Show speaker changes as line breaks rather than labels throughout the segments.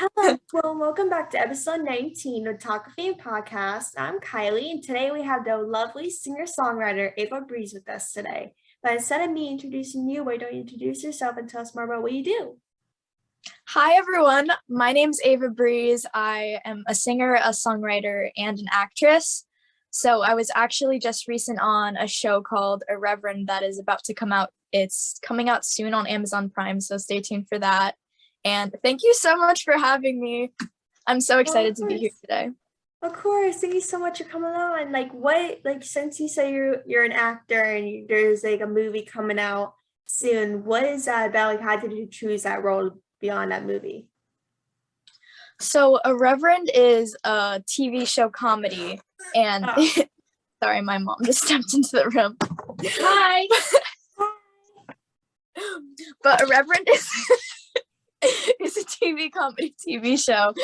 Hello, well, welcome back to episode 19 of Talkoffamepod podcast. I'm Kylie, and today we have the lovely singer-songwriter Ava Breeze with us today. But instead of me introducing you, why don't you introduce yourself and tell us more about what you do?
Hi, everyone. My name's Ava Breeze. I am a singer, a songwriter, and an actress. So I was actually just recent on a show called Irreverend that is about to come out. It's coming out soon on Amazon Prime, so stay tuned for that. And thank you so much for having me. I'm so excited to be here today.
Of course, thank you so much for coming on. Since you say you're an actor and there's like a movie coming out soon, what is that about? Like, how did you choose that role beyond that movie?
So Irreverend is a TV show comedy, and sorry, my mom just stepped into the room.
Hi.
But Irreverend is a TV show,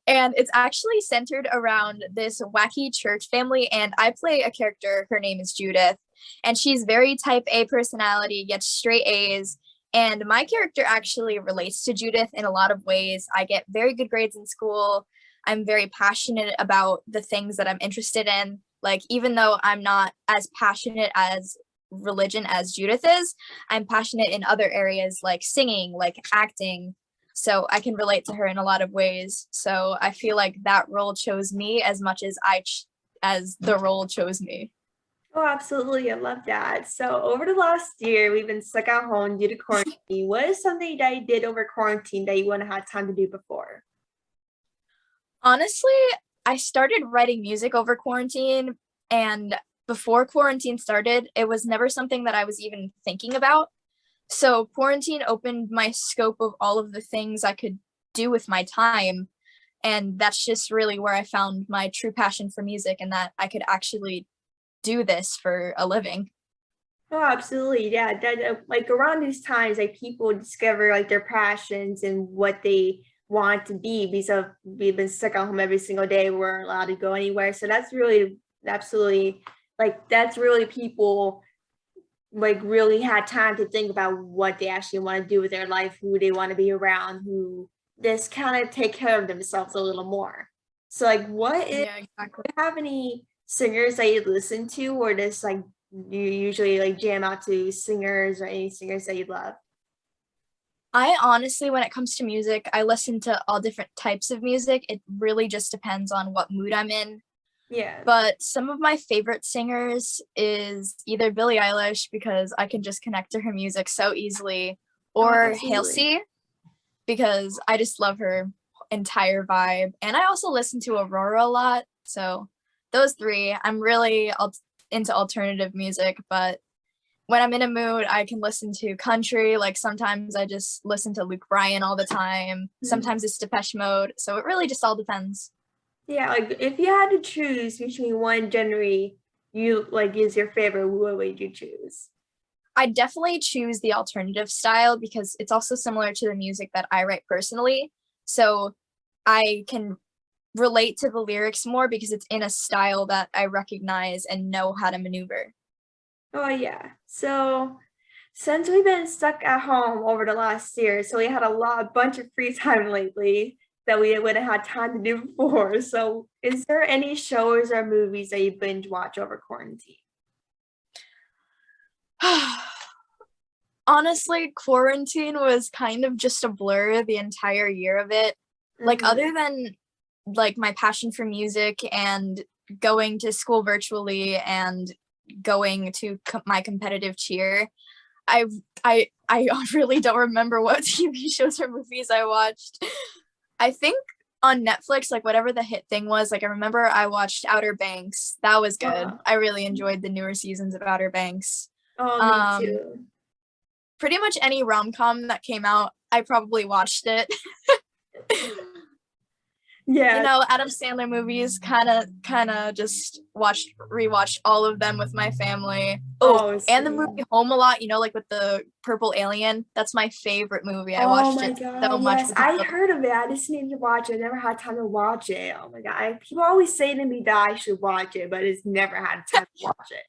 and it's actually centered around this wacky church family, and I play a character. Her name is Judith, and she's very type A personality, gets straight A's, and my character actually relates to Judith in a lot of ways. I get very good grades in school. I'm very passionate about the things that I'm interested in. Like, even though I'm not as passionate as religion as Judith is, I'm passionate in other areas like singing, like acting. So I can relate to her in a lot of ways. So I feel like that role chose me as much as as the role chose me.
Oh, absolutely. I love that. So over the last year, we've been stuck at home due to quarantine. What is something that you did over quarantine that you wouldn't have had time to do before?
Honestly, I started writing music over quarantine, and before quarantine started, it was never something that I was even thinking about. So quarantine opened my scope of all of the things I could do with my time. And that's just really where I found my true passion for music, and that I could actually do this for a living.
Oh, absolutely. Yeah. Like around these times, like people discover like their passions and what they want to be because we've been stuck at home every single day. We're allowed to go anywhere. So that's really absolutely that's really people like really had time to think about what they actually want to do with their life, who they want to be around, who just kind of take care of themselves a little more. So like
Yeah, exactly.
do you have any singers that you listen to, or just like you usually like jam out to singers or any singers that you love?
I honestly, when it comes to music, I listen to all different types of music. It really just depends on what mood I'm in.
Yeah.
But some of my favorite singers is either Billie Eilish, because I can just connect to her music so easily, or Halsey, because I just love her entire vibe. And I also listen to Aurora a lot. So those three. I'm really into alternative music, but when I'm in a mood, I can listen to country. Like sometimes I just listen to Luke Bryan all the time. Sometimes it's Depeche Mode. So it really just all depends.
Yeah, like if you had to choose between one genre you like is your favorite, what would you choose?
I definitely choose the alternative style because it's also similar to the music that I write personally. So I can relate to the lyrics more because it's in a style that I recognize and know how to maneuver.
Oh yeah. So since we've been stuck at home over the last year, so we had a bunch of free time lately that we wouldn't have had time to do before. So is there any shows or movies that you binge watch over quarantine?
Honestly, quarantine was kind of just a blur the entire year of it. Like, other than like my passion for music and going to school virtually and going to my competitive cheer, I really don't remember what TV shows or movies I watched. I think on Netflix, like whatever the hit thing was, like I remember I watched Outer Banks. That was good. I really enjoyed the newer seasons of Outer Banks.
Oh, me too.
Pretty much any rom-com that came out, I probably watched it.
Yeah.
You know, Adam Sandler movies, kind of just rewatched all of them with my family. Oh, and the movie Home a lot, you know, like with the purple alien. That's my favorite movie. I watched it so much.
Yes, I heard of it. I just need to watch it. I never had time to watch it. Oh my God. People always say to me that I should watch it, but it's never had time to watch it.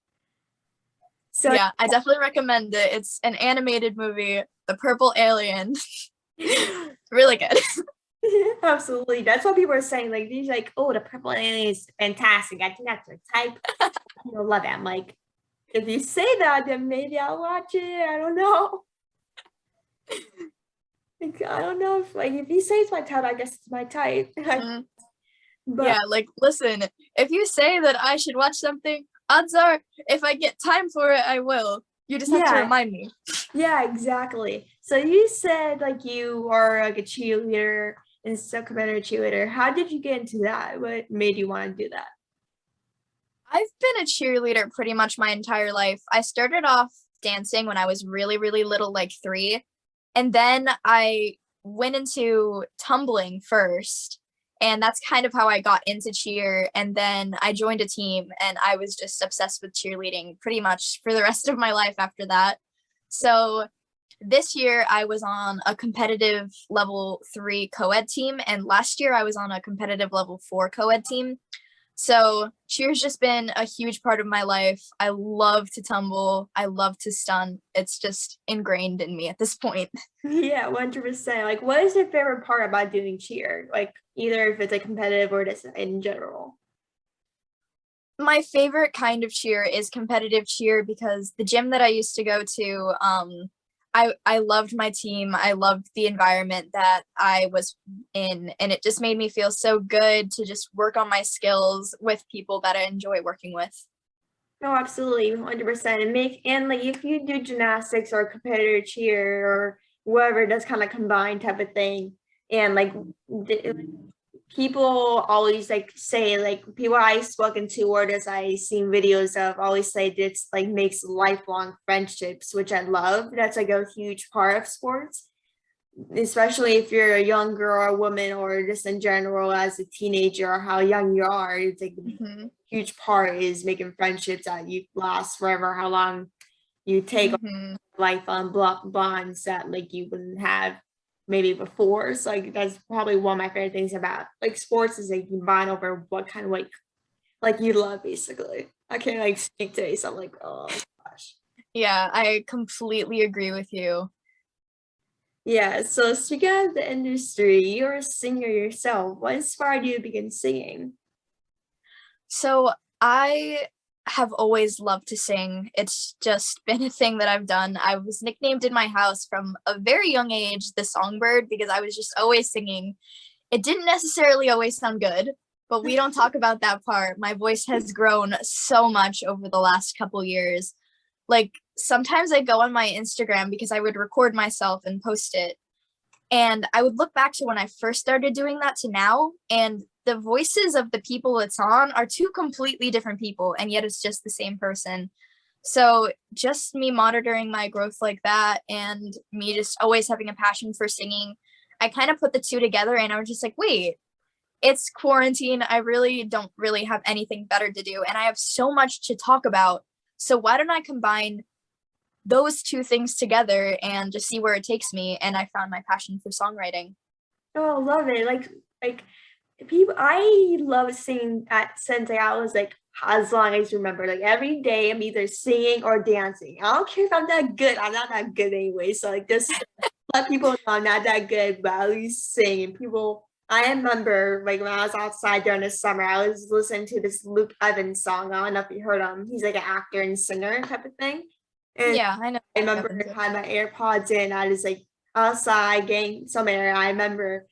So yeah, I definitely recommend it. It's an animated movie, The Purple Alien. Really good.
Absolutely. That's what people are saying. Like these like, oh, the purple alien is fantastic. I think that's their type. You'll love it. I'm like, if you say that, then maybe I'll watch it. I don't know. Like, I don't know if like if you say it's my type, I guess it's my type.
Mhm.
But
Yeah, like listen, if you say that I should watch something, odds are if I get time for it, I will. You just have to
yeah,
remind me.
yeah, exactly. So you said like you are like a cheerleader and still competitive cheerleader. How did you get into that? What made you want to do that?
I've been a cheerleader pretty much my entire life. I started off dancing when I was really, really little, like 3. And then I went into tumbling first. And that's kind of how I got into cheer. And then I joined a team and I was just obsessed with cheerleading pretty much for the rest of my life after that. So this year I was on a competitive level 3 co-ed team. And last year I was on a competitive level 4 co-ed team. So cheer's just been a huge part of my life. I love to tumble. I love to stunt. It's just ingrained in me at this point.
Yeah, 100%. Like, what is your favorite part about doing cheer? Like, either if it's like competitive or just in general.
My favorite kind of cheer is competitive cheer because the gym that I used to go to, I loved my team. I loved the environment that I was in, and it just made me feel so good to just work on my skills with people that I enjoy working with.
No, absolutely, 100%. And like if you do gymnastics or competitive cheer or whatever, that's kind of combined type of thing. And like people always like say like people I've spoken to or just I seen videos of always say this like makes lifelong friendships, which I love. That's like a huge part of sports, especially if you're a young girl or woman or just in general as a teenager or how young you are. It's like a
Hmm.
huge part is making friendships that you last forever, how long you take
Hmm.
lifelong bonds that like you wouldn't have maybe before. So like that's probably one of my favorite things about like sports is like you can bond over what kind of like you love basically. I can't like speak today, so I'm like, oh gosh.
Yeah, I completely agree with you.
Yeah, so speaking of the industry, you're a singer yourself. What inspired you to begin singing?
So I have always loved to sing. It's just been a thing that I've done. I was nicknamed in my house from a very young age the songbird because I was just always singing. It didn't necessarily always sound good, but we don't talk about that part. My voice has grown so much over the last couple years. Like sometimes I go on my Instagram because I would record myself and post it. And I would look back to when I first started doing that to now, and the voices of the people it's on are two completely different people, and yet it's just the same person. So just me monitoring my growth like that and me just always having a passion for singing, I kind of put the two together and I was just like, wait, it's quarantine. I really don't really have anything better to do. And I have so much to talk about. So why don't I combine those two things together and just see where it takes me? And I found my passion for songwriting.
Oh, love it. Like people I love singing at since like, I was like as long as you remember. Like every day I'm either singing or dancing. I don't care if I'm that good. I'm not that good anyway. So like just let people know I'm not that good, but at least sing. And people I remember like when I was outside during the summer, I was listening to this Luke Evans song. I don't know if you heard him. He's like an actor and singer type of thing. And
Yeah, I know.
I remember had my AirPods in. I was like outside getting some air. I remember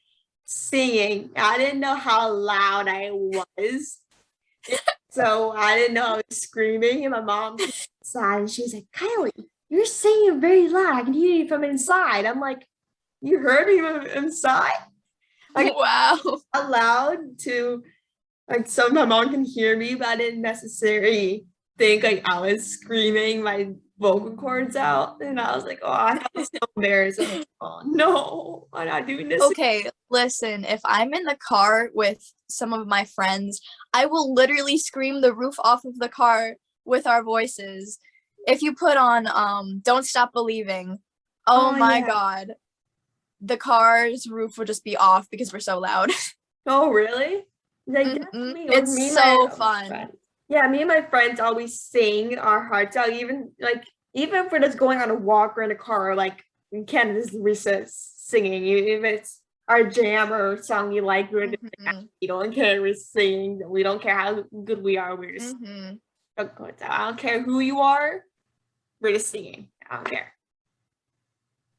singing. I didn't know how loud I was. So I didn't know I was screaming. And my mom came inside and she was like, Kylie, you're singing very loud. I can hear you from inside. I'm like, you heard me from inside? Like
Wow.
out loud to like so my mom can hear me, but I didn't necessarily think like I was screaming my vocal cords out. And I was like, oh, I felt so embarrassed. I'm like, oh no, I'm not doing this.
Okay, listen, if I'm in the car with some of my friends, I will literally scream the roof off of the car with our voices. If you put on Don't Stop Believing, oh
Oh
my
yeah.
god, the car's roof will just be off because we're so loud.
Oh really? Like that's
Mhm.
me. Like me
It's
and my
so fun.
friends. Yeah, me and my friends always sing our hearts out. Even if we're just going on a walk or in a car, like we can't just resist singing. If it's our jam or song you like, we're just like,
Mhm.
we don't care, we're singing, we don't care how good we are, we're just
Mhm.
I don't care who you are, we're just singing. I don't care.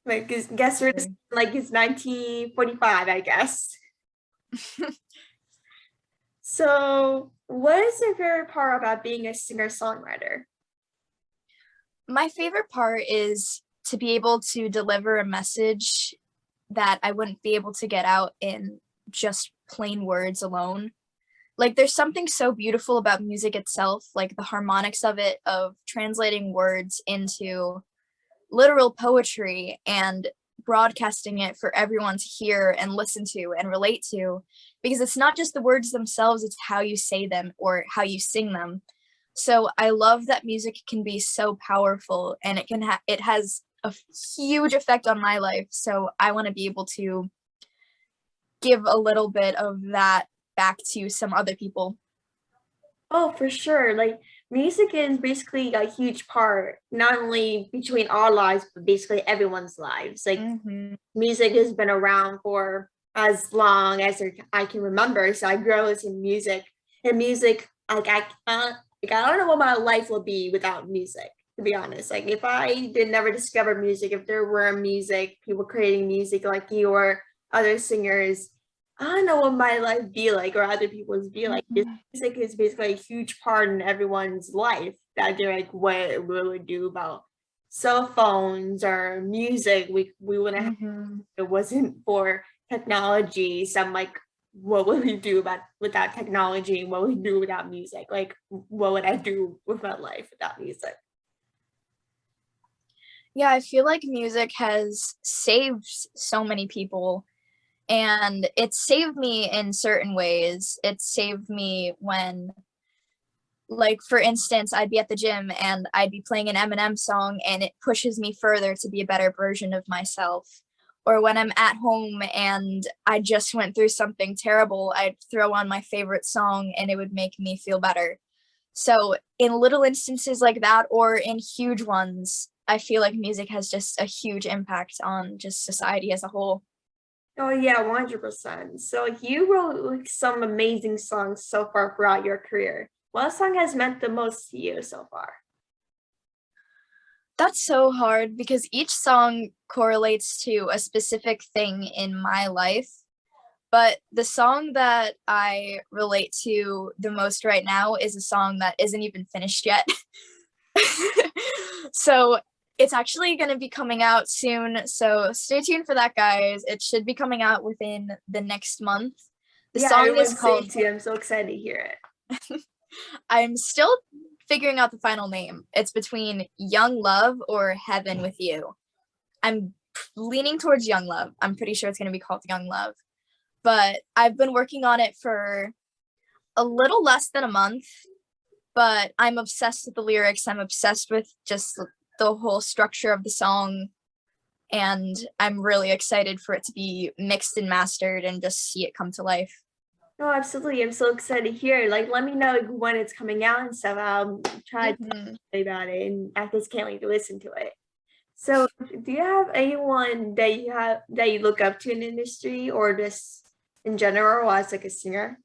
Like guess we're just like it's 1945, I guess. So what is your favorite part about being a singer-songwriter?
My favorite part is to be able to deliver a message that I wouldn't be able to get out in just plain words alone. Like there's something so beautiful about music itself, like the harmonics of it, of translating words into literal poetry and broadcasting it for everyone to hear and listen to and relate to, because it's not just the words themselves, it's how you say them or how you sing them. So I love that music can be so powerful, and it has a huge effect on my life. So I want to be able to give a little bit of that back to some other people.
Oh, for sure. Like music is basically a huge part, not only between our lives, but basically everyone's lives. Like
Mm-hmm.
music has been around for as long as I can remember. So I grew up listening to music, and music, like I don't know what my life would be without music, to be honest. Like if I did never discover music, if there were music, people creating music like you or other singers, I don't know what my life be like or other people's be like.
Mm-hmm.
Music is basically a huge part in everyone's life that they're like, what we would do about cell phones or music. We wouldn't have
Mm-hmm.
if it wasn't for technology. So I'm like, what would we do about without technology? What would we do without music? Like, what would I do with my life without music?
Yeah, I feel like music has saved so many people, and it's saved me in certain ways. It saved me when, like, for instance, I'd be at the gym and I'd be playing an Eminem song and it pushes me further to be a better version of myself. Or when I'm at home and I just went through something terrible, I'd throw on my favorite song and it would make me feel better. So, in little instances like that, or in huge ones, I feel like music has just a huge impact on just society as a whole.
Oh yeah, 100%. So you wrote like some amazing songs so far throughout your career. What song has meant the most to you so far?
That's so hard because each song correlates to a specific thing in my life. But the song that I relate to the most right now is a song that isn't even finished yet. So it's actually going to be coming out soon. So stay tuned for that, guys. It should be coming out within the next month. The
Yeah,
song is
everyone's saying
called,
too. I'm so excited to hear it.
I'm still figuring out the final name. It's between Young Love or Heaven with You. I'm leaning towards Young Love. I'm pretty sure it's going to be called Young Love. But I've been working on it for a little less than a month, but I'm obsessed with the lyrics. I'm obsessed with just the whole structure of the song, and I'm really excited for it to be mixed and mastered and just see it come to life.
No, absolutely. I'm so excited to hear it. Like, let me know when it's coming out and stuff. I'll try to
Mm-hmm.
tell you about it, and I just can't wait to listen to it. So, do you have anyone that you look up to in the industry or just in general as like a singer?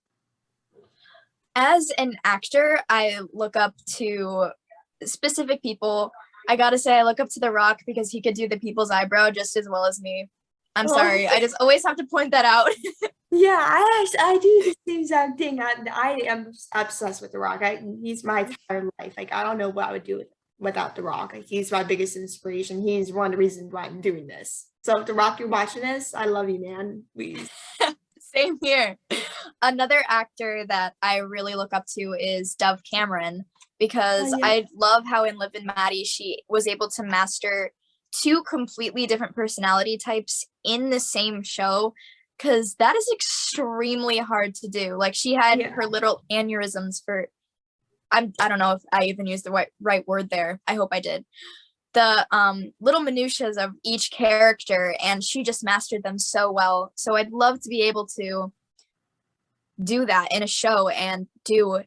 As an actor, I look up to specific people. I gotta say, I look up to The Rock because he could do the people's eyebrow just as well as me. I'm
Oh,
sorry. I just always have to point that out.
yeah, I do the same exact thing. I am obsessed with The Rock. He's my entire life. Like, I don't know what I would do without The Rock. Like, he's my biggest inspiration. He's one of the reasons why I'm doing this. So, if The Rock, you're watching this, I love you, man. Please.
Same here. Another actor that I really look up to is Dove Cameron,
Oh,
because
yeah.
I love how in Liv and Maddie she was able to master two completely different personality types in the same show, because that is extremely hard to do. Like she had
Yeah.
her little aneurysms for I don't know if I even used the right word there. I hope I did. The little minutiae of each character, and she just mastered them so well. So I'd love to be able to do that in a show and do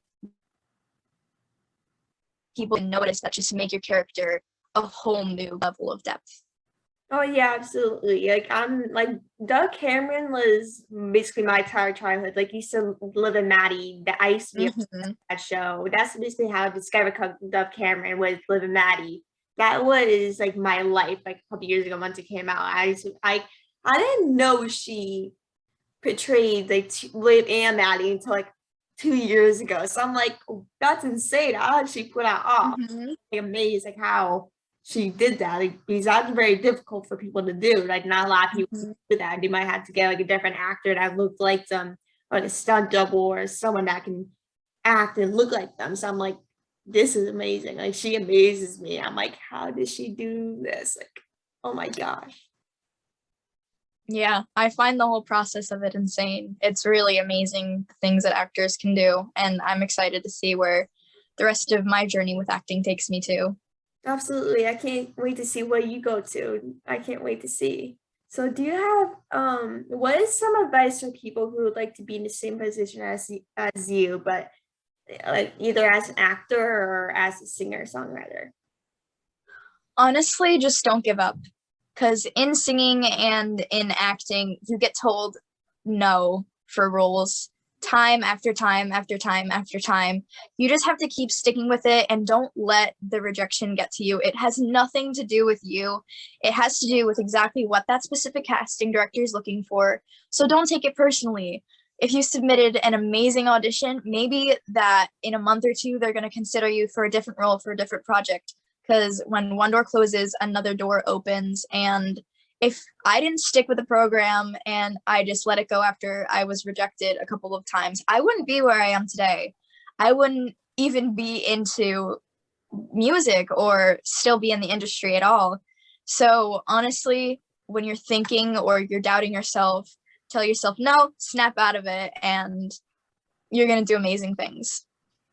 people notice that, just to make your character a whole new level of depth.
Oh yeah, absolutely. Like I'm like Doug Cameron was basically my entire childhood. Like used to live in Maddie. That I used to be obsessed with
Mhm.
that show. That's basically how I discovered Doug Cameron was Live in Maddie. That was like my life. Like a couple years ago, once it came out, I didn't know she portrayed like Liv and Maddie until like 2 years ago. So I'm like, oh, that's insane. How did she put that off?
Mhm.
Like, amazed like how she did that. Like because that's very difficult for people to do. Like not a lot of people
Mhm.
do that. They might have to get like a different actor that looked like them, or like a stunt double or someone that can act and look like them. So I'm like, this is amazing. Like she amazes me. I'm like, how did she do this? Like, oh my gosh.
Yeah, I find the whole process of it insane. It's really amazing things that actors can do, and I'm excited to see where the rest of my journey with acting takes me to.
Absolutely. I can't wait to see what you go to. I can't wait to see. So do you have what is some advice for people who would like to be in the same position as you, but like either as an actor or as a singer songwriter?
Honestly, just don't give up. Because in singing and in acting, you get told no for roles time after time after time after time. You just have to keep sticking with it and don't let the rejection get to you. It has nothing to do with you, it has to do with exactly what that specific casting director is looking for. So don't take it personally. If you submitted an amazing audition, maybe that in a month or two, they're going to consider you for a different role for a different project, because when one door closes, another door opens. And if I didn't stick with the program and I just let it go after I was rejected a couple of times, I wouldn't be where I am today. I wouldn't even be into music or still be in the industry at all. So honestly, when you're thinking or you're doubting yourself, tell yourself no, snap out of it, and you're going to do amazing things.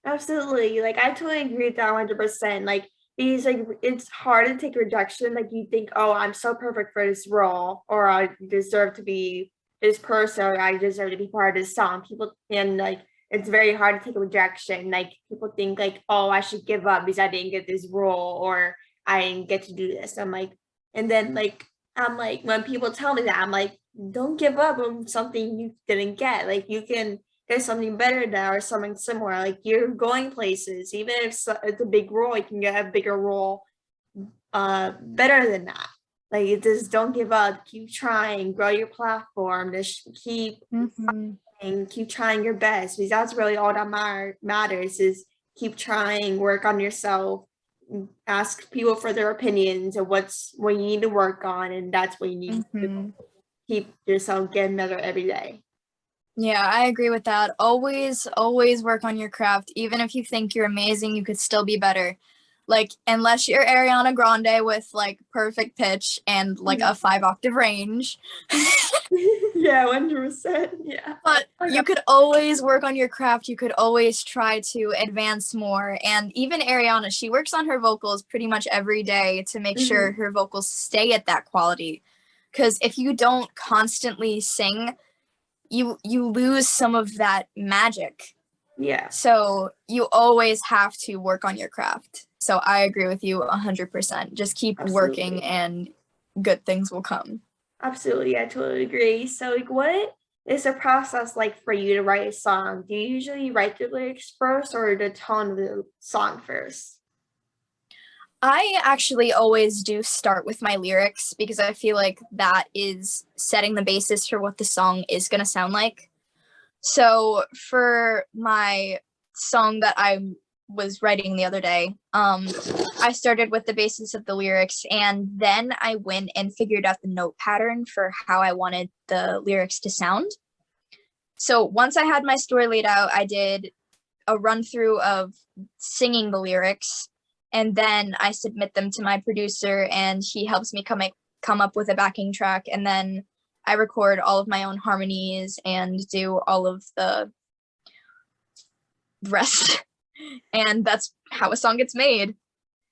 Absolutely. Like I totally agree with that 100%. Like because like it's hard to take rejection. Like you think, oh, I'm so perfect for this role, or I deserve to be this person, or I deserve to be part of this song. People and like it's very hard to take a rejection. Like people think like, oh, I should give up because I didn't get this role or I didn't get to do this. I'm like, and then like I'm like when people tell me that, I'm like, don't give up on something you didn't get. Like you can there's something better now or something similar. Like you're going places, even if it's a big role, you can get a bigger role better than that. Like you just don't give up, keep trying, grow your platform, just keep
Mm-hmm.
and keep trying your best because that's really all that matters is keep trying, work on yourself, ask people for their opinions of what you need to work on, and that's what you need to
Mm-hmm.
keep yourself getting better every day.
Yeah, I agree with that. Always work on your craft. Even if you think you're amazing, you could still be better. Like, unless you're Ariana Grande with like perfect pitch and like a 5 octave range.
Yeah, 100%. Yeah.
But you could always work on your craft. You could always try to advance more. And even Ariana, she works on her vocals pretty much every day to make sure
Mhm.
her vocals stay at that quality. Because if you don't constantly sing, you lose some of that magic.
Yeah,
So you always have to work on your craft. So I agree with you 100%. Just keep working
absolutely.
and good things will come.
Absolutely. I totally agree. So, like, what is the process like for you to write a song? Do you usually write the lyrics first or the tone of the song first?
I actually always do start with my lyrics because I feel like that is setting the basis for what the song is going to sound like. So for my song that I was writing the other day, I started with the basis of the lyrics, and then I went and figured out the note pattern for how I wanted the lyrics to sound. So once I had my story laid out, I did a run through of singing the lyrics, and then I submit them to my producer, and he helps me come up with a backing track, and then I record all of my own harmonies and do all of the rest. And that's how a song gets made.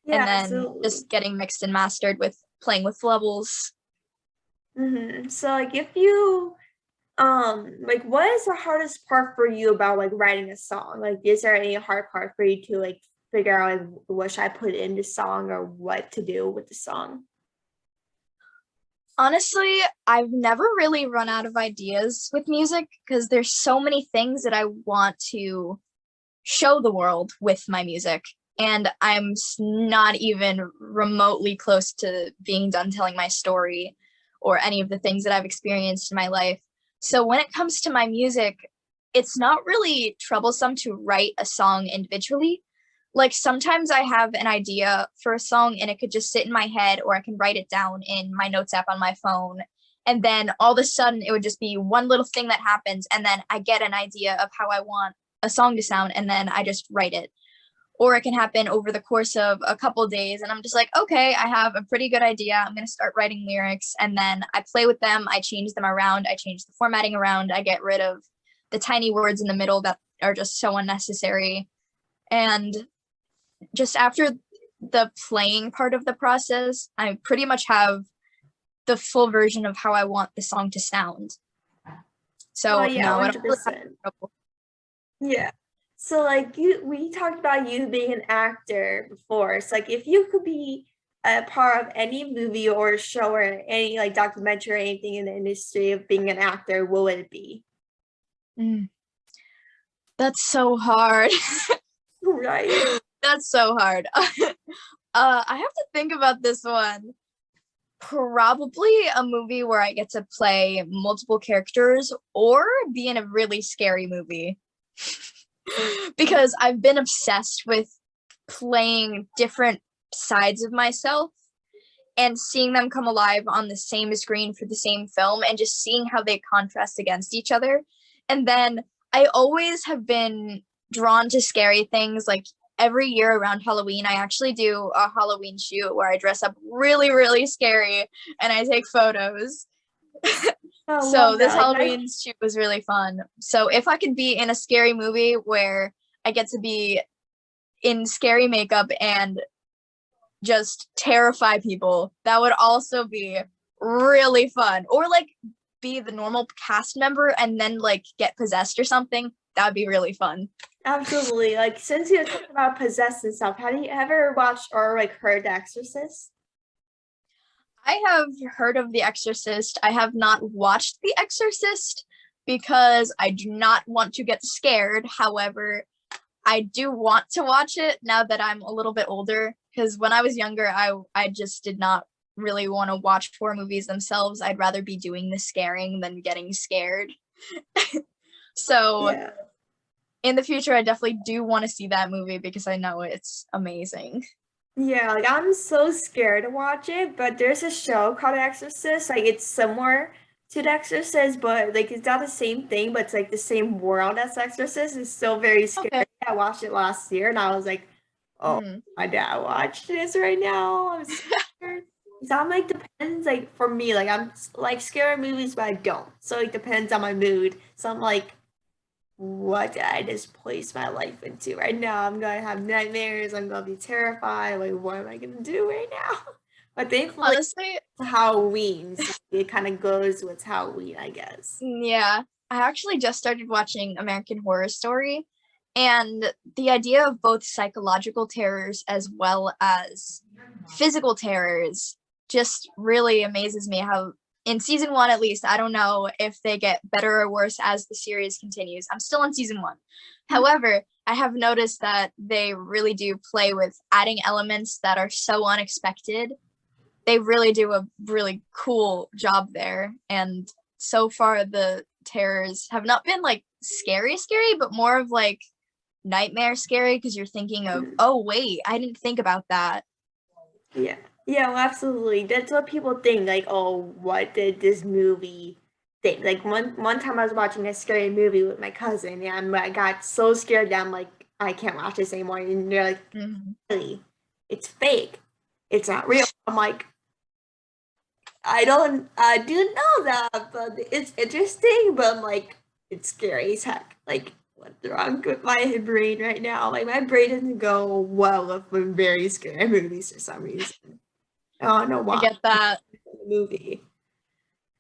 Yeah,
And then
absolutely.
just getting mixed and mastered with playing with levels.
So, like, if you like, what is the hardest part for you about like writing a song? Like, is there any hard part for you to like figure out like what should I put in the song or what to do with the song?
Honestly, I've never really run out of ideas with music because there's so many things that I want to show the world with my music. And I'm not even remotely close to being done telling my story or any of the things that I've experienced in my life. So when it comes to my music, it's not really troublesome to write a song individually. Like sometimes I have an idea for a song and it could just sit in my head, or I can write it down in my notes app on my phone. And then all of a sudden it would just be one little thing that happens. And then I get an idea of how I want a song to sound. And then I just write it. Or it can happen over the course of a couple of days. And I'm just like, okay, I have a pretty good idea. I'm going to start writing lyrics. And then I play with them. I change them around. I change the formatting around. I get rid of the tiny words in the middle that are just so unnecessary. And just after the playing part of the process, I pretty much have the full version of how I want the song to sound. So
yeah,
no, I don't really
100%. Yeah. So like we talked about you being an actor before. So like if you could be a part of any movie or show or any like documentary or anything in the industry of being an actor, what would it be?
That's so hard.
Right.
That's so hard. I have to think about this one. Probably a movie where I get to play multiple characters or be in a really scary movie. Because I've been obsessed with playing different sides of myself and seeing them come alive on the same screen for the same film and just seeing how they contrast against each other. And then I always have been drawn to scary things. Like every year around Halloween, I actually do a Halloween shoot where I dress up really, really scary and I take photos. So this Halloween shoot was really fun. So if I could be in a scary movie where I get to be in scary makeup and just terrify people, that would also be really fun. Or like be the normal cast member and then like get possessed or something. That would be really fun.
Absolutely. Like since you're talking about possessed and stuff, have you ever watched or like heard The Exorcist?
I have heard of The Exorcist. I have not watched The Exorcist because I do not want to get scared. However, I do want to watch it now that I'm a little bit older, because when I was younger, I just did not really want to watch horror movies themselves. I'd rather be doing the scaring than getting scared. So
Yeah.
in the future, I definitely do want to see that movie because I know it's amazing.
Yeah, like I'm so scared to watch it, but there's a show called Exorcist. Like it's similar to The Exorcist, but like it's not the same thing, but it's like the same world as Exorcist. It's still very scary.
Okay.
I watched it last year and I was like, oh, my dad watched this right now. I'm scared. So I'm like depends like for me, like I'm like scared of movies, but I don't. So it depends on my mood. So I'm like what did I just place my life into right now? I'm gonna have nightmares. I'm gonna be terrified. Like, what am I gonna do right now? But thankfully,
Honestly,
it's Halloween, so it kind of goes with Halloween, I guess.
yeah. I actually just started watching American Horror Story, and the idea of both psychological terrors as well as physical terrors just really amazes me. How in season 1, at least, I don't know if they get better or worse as the series continues. I'm still on season 1. However, I have noticed that they really do play with adding elements that are so unexpected. They really do a really cool job there. And so far, the terrors have not been like scary, but more of like nightmare scary, because you're thinking of, oh, wait, I didn't think about that.
Yeah. Yeah, well, absolutely. That's what people think. Like, oh, what did this movie think? Like one time I was watching a scary movie with my cousin, and I got so scared that I'm like, I can't watch this anymore. And they're like, really, it's fake. It's not real. I'm like, I do know that, but it's interesting, but I'm like, it's scary as heck. Like, what's wrong with my brain right now? Like, my brain doesn't go well with very scary movies for some reason. I don't know
I
why.
get that.
Movie.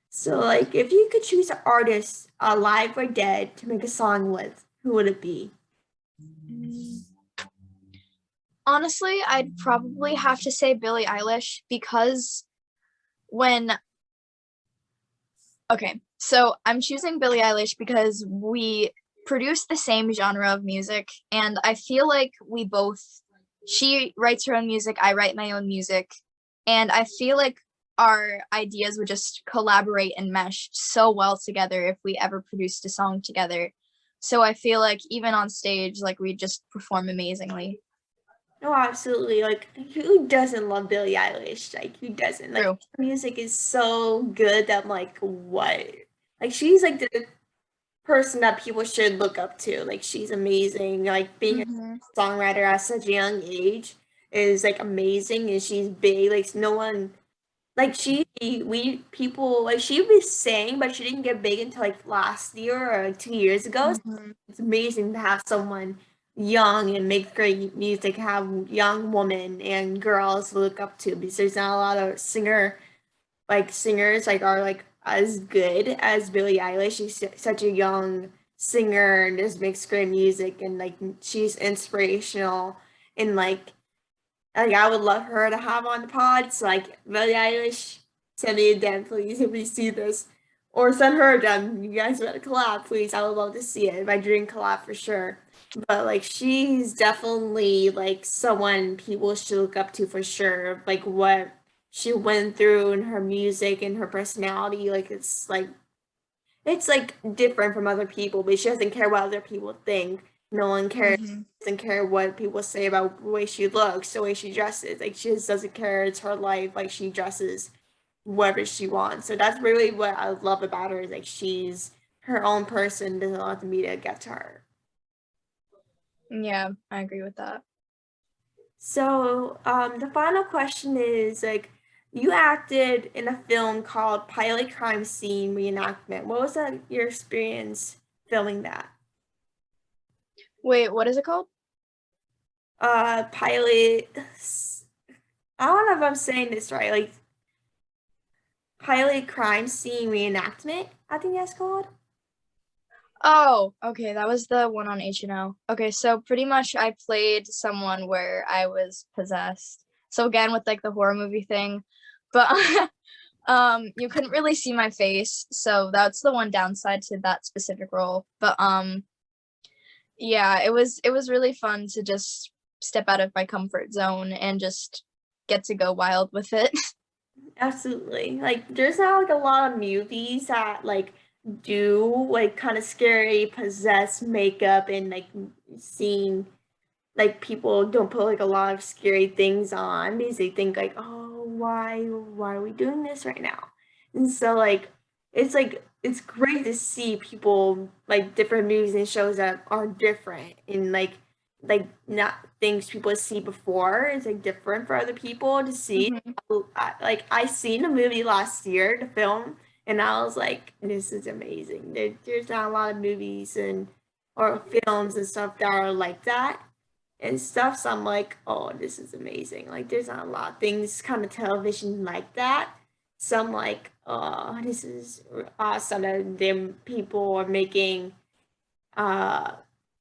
So, like, if you could choose an artist, alive or dead, to make a song with, who would it be?
Honestly, I'd probably have to say Billie Eilish, because when Okay, so I'm choosing Billie Eilish because we produce the same genre of music, and I feel like she writes her own music, I write my own music, and I feel like our ideas would just collaborate and mesh so well together if we ever produced a song together. So I feel like even on stage, like we just perform amazingly.
No, absolutely. Like, who doesn't love Billie Eilish? Like, who doesn't? Like,
True.
her music is so good that I'm like, what? Like, she's like the person that people should look up to. Like, she's amazing. Like, being a
Hmm.
songwriter at such a young age is like amazing, and she's big. Like, no one, like, people, like, she was saying, but she didn't get big until like last year or like 2 years ago. So
Hmm.
it's amazing to have someone young and make great music, have young women and girls to look up to, because there's not a lot of singers like are like as good as Billie Eilish. She's such a young singer and just makes great music, and like she's inspirational, and like I would love her to have on the pod. So like Billie Eilish, send me a DM, please, if you see this. Or send her a DM. You guys better collab, please. I would love to see it. My dream collab for sure. But like she's definitely like someone people should look up to for sure. Like what she went through in her music and her personality. It's like different from other people, but she doesn't care what other people think. No one cares,
Hmm.
doesn't care what people say about the way she looks, the way she dresses. Like she just doesn't care. It's her life. Like she dresses whatever she wants. So that's really what I love about her is like she's her own person. Doesn't let the media get to her.
Yeah, I agree with that.
So the final question is like you acted in a film called Pilot Crime Scene Reenactment. What was your experience filming that?
Wait, what is it called?
Pilot. I don't know if I'm saying this right. Like pilot crime scene reenactment. I think that's called.
Oh, okay, that was the one on H&O. Okay, so pretty much I played someone where I was possessed. So again with like the horror movie thing, but you couldn't really see my face, so that's the one downside to that specific role. But yeah, it was really fun to just step out of my comfort zone and just get to go wild with it.
Absolutely. Like there's not like a lot of movies that like do like kind of scary possessed makeup and like scene like people don't put like a lot of scary things on because they think like, oh, why are we doing this right now? And so like it's great to see people like different movies and shows that are different and like not things people see before. It's like different for other people to see.
Mhm.
I seen a movie last year, the film, and I was like, this is amazing. There's not a lot of movies and or films and stuff that are like that and stuff. So I'm like, oh, this is amazing. Like, there's not a lot of things kind of television like that. So I'm like, oh, this is awesome that them people are making uh,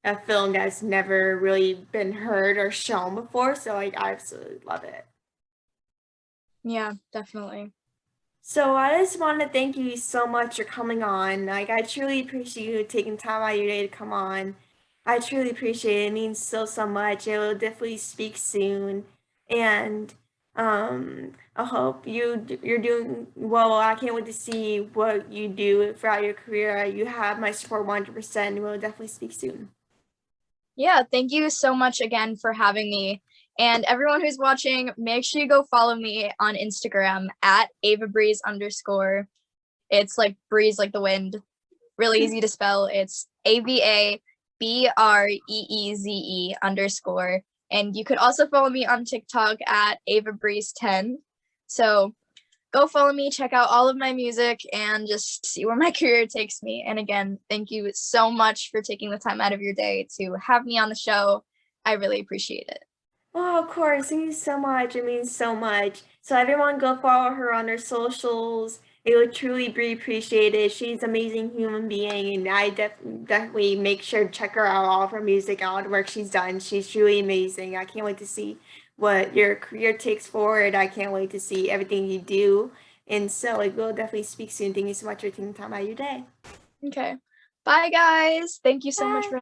a film that's never really been heard or shown before. So like, I absolutely love it.
Yeah, definitely.
So I just want to thank you so much for coming on. Like I truly appreciate you taking time out of your day to come on. I truly appreciate it. It means so much. I will definitely speak soon. And I hope you're doing well. I can't wait to see what you do throughout your career. You have my support 100%. We'll definitely speak soon.
Yeah, thank you so much again for having me. And everyone who's watching, make sure you go follow me on Instagram at AvaBreeze _. It's like breeze like the wind. Really easy to spell. It's AVABREEZE _. And you could also follow me on TikTok at AvaBreeze10. So go follow me, check out all of my music, and just see where my career takes me. And again, thank you so much for taking the time out of your day to have me on the show. I really appreciate it.
Oh, of course. Thank you so much. It means so much. So everyone go follow her on her socials. It would truly be appreciated. She's an amazing human being, and I definitely make sure to check her out, all of her music, all the work she's done. She's truly amazing. I can't wait to see what your career takes forward. I can't wait to see everything you do. And so like we'll definitely speak soon. Thank you so much for taking time out of your day.
Okay. Bye, guys. Thank you so much
Bye.
for